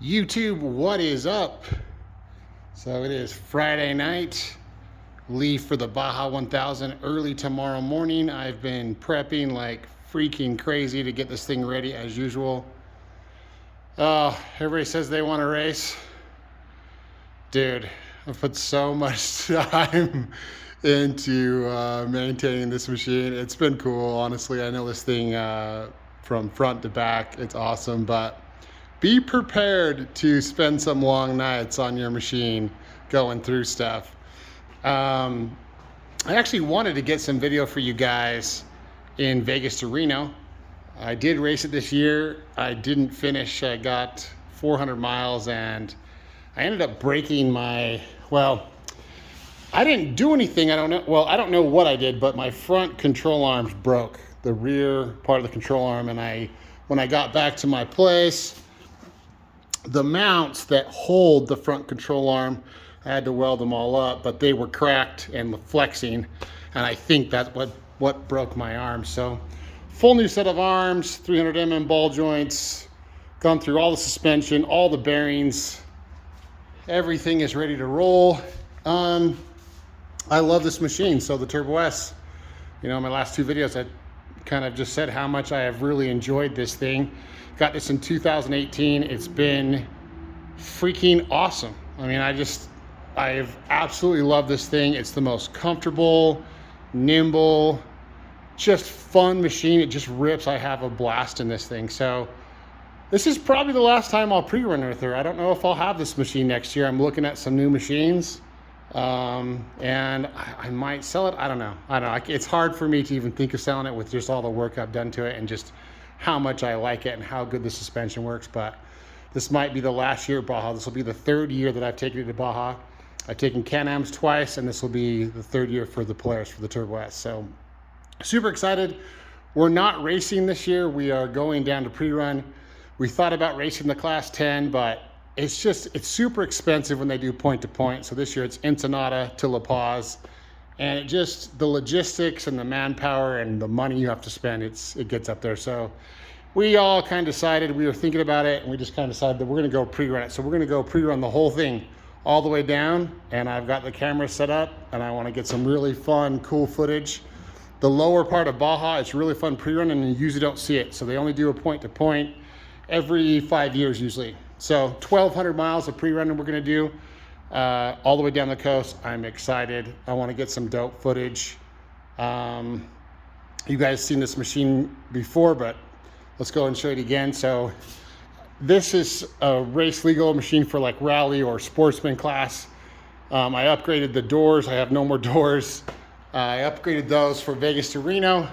YouTube, what is up? So it is Friday night. Leave for the Baja 1000 early tomorrow morning. I've been prepping like freaking crazy to get this thing ready as usual. Everybody says they want to race. Dude, I've put so much time into maintaining this machine. It's been cool, honestly. I know this thing from front to back, it's awesome, but be prepared to spend some long nights on your machine going through stuff. I actually wanted to get some video for you guys in Vegas to Reno. I did race it this year. I didn't finish. I got 400 miles and I ended up breaking my, well, I didn't do anything. I don't know. Well, I don't know what I did, but my front control arms broke, the rear part of the control arm. And when I got back to my place, the mounts that hold the front control arm, I had to weld them all up, but they were cracked and flexing. And I think that's what broke my arm. So full new set of arms, 300mm ball joints, gone through all the suspension, all the bearings. Everything is ready to roll. I love this machine. So the Turbo S, you know, in my last two videos, I kind of just said how much I have really enjoyed this thing. Got this in 2018. It's been freaking awesome. I mean, I've absolutely loved this thing. It's the most comfortable, nimble, just fun machine. It just rips. I have a blast in this thing. So this is probably the last time I'll pre-run with her. I don't know if I'll have this machine next year. I'm looking at some new machines. And I might sell it. I don't know. It's hard for me to even think of selling it with just all the work I've done to it and just how much I like it and how good the suspension works. But this might be the last year at Baja. This will be the third year that I've taken it to Baja. I've taken Can-Ams twice, and this will be the third year for the Polaris for the Turbo S. So super excited. We're not racing this year. We are going down to pre-run. We thought about racing the Class 10, but it's super expensive when they do point to point. So this year it's Ensenada to La Paz. And the logistics and the manpower and the money you have to spend, it gets up there. So we all kind of decided, we were thinking about it, and we just kind of decided that we're going to go pre-run it. So we're going to go pre-run the whole thing all the way down, and I've got the camera set up, and I want to get some really fun, cool footage. The lower part of Baja, it's really fun pre-run, and you usually don't see it. So they only do a point-to-point every 5 years usually. So 1,200 miles of pre-running we're going to do. All the way down the coast. I'm excited. I want to get some dope footage. You guys seen this machine before, but let's go and show it again. So this is a race legal machine for like rally or sportsman class. I upgraded the doors. I have no more doors. I upgraded those for Vegas to Reno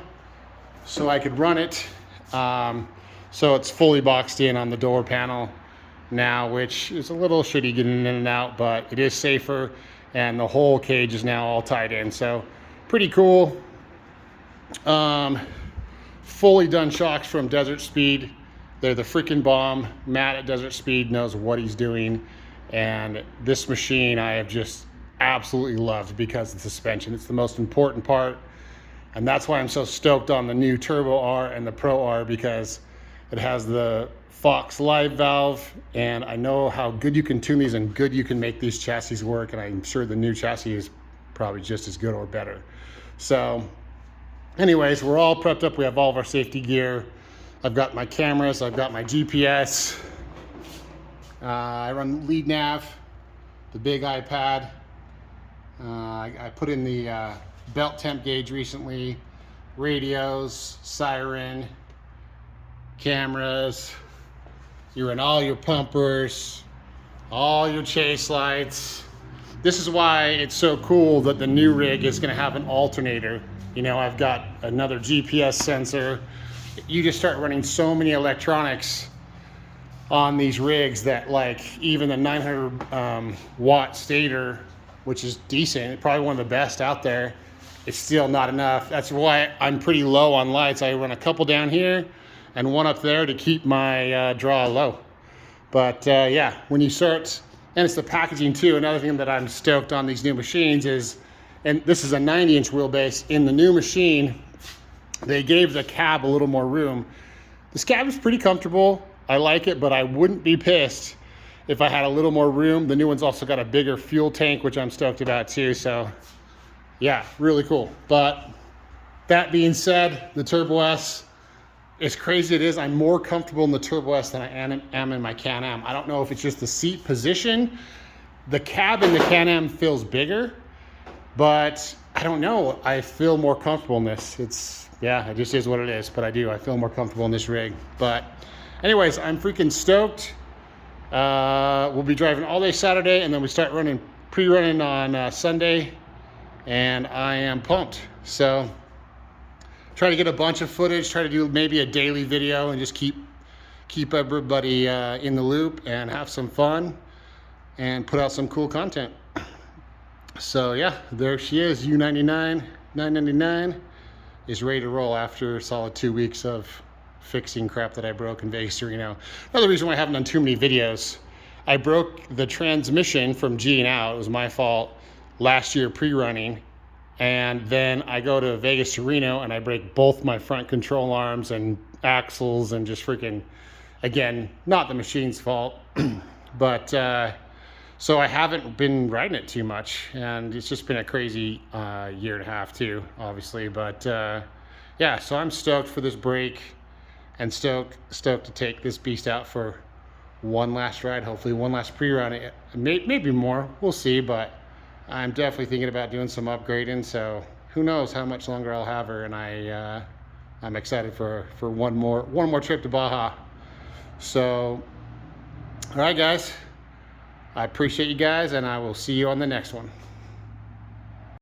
so I could run it. So it's fully boxed in on the door panel now, which is a little shitty getting in and out, but it is safer, and the whole cage is now all tied in. So pretty cool. Fully done shocks from Desert Speed. They're the freaking bomb. Matt at Desert Speed knows what he's doing, and this machine I have just absolutely loved because of the suspension. It's the most important part, and that's why I'm so stoked on the new Turbo R and the Pro R, because it has the Fox live valve, and I know how good you can tune these and good you can make these chassis work, and I'm sure the new chassis is probably just as good or better. So anyways, we're all prepped up. We have all of our safety gear. I've got my cameras, I've got my GPS. I run lead nav, the big iPad. I put in the belt temp gauge recently, radios, siren, cameras. You run all your pumpers, all your chase lights. This is why it's so cool that the new rig is gonna have an alternator. You know, I've got another GPS sensor. You just start running so many electronics on these rigs that, like, even the 900 watt stator, which is decent, probably one of the best out there, it's still not enough. That's why I'm pretty low on lights. I run a couple down here and one up there to keep my draw low. But yeah, when you start, and it's the packaging too. Another thing that I'm stoked on these new machines is, and this is a 90-inch wheelbase. In the new machine, they gave the cab a little more room. This cab is pretty comfortable. I like it, but I wouldn't be pissed if I had a little more room. The new one's also got a bigger fuel tank, which I'm stoked about too. So yeah, really cool. But that being said, the Turbo S, as crazy it is, I'm more comfortable in the Turbo S than I am in my Can-Am. I don't know if it's just the seat position. The cab in the Can-Am feels bigger, but I don't know. I feel more comfortable in this. Yeah, it just is what it is, but I feel more comfortable in this rig. But anyways, I'm freaking stoked. We'll be driving all day Saturday, and then we start pre-running on Sunday, and I am pumped. So try to get a bunch of footage, try to do maybe a daily video, and just keep everybody in the loop and have some fun and put out some cool content. So yeah, there she is, U99 999 is ready to roll after a solid 2 weeks of fixing crap that I broke in Vegas to Reno. Another reason why I haven't done too many videos, I broke the transmission from G and out. It was my fault last year pre-running, and then I go to Vegas to Reno and I break both my front control arms and axles, and just freaking, again, not the machine's fault, but so I haven't been riding it too much, and it's just been a crazy year and a half too, obviously. But yeah, so I'm stoked for this break, and stoked to take this beast out for one last ride, hopefully one last pre-run, maybe more, we'll see. But I'm definitely thinking about doing some upgrading, so who knows how much longer I'll have her. And I'm excited for one more trip to Baja. So all right guys, I appreciate you guys, and I will see you on the next one.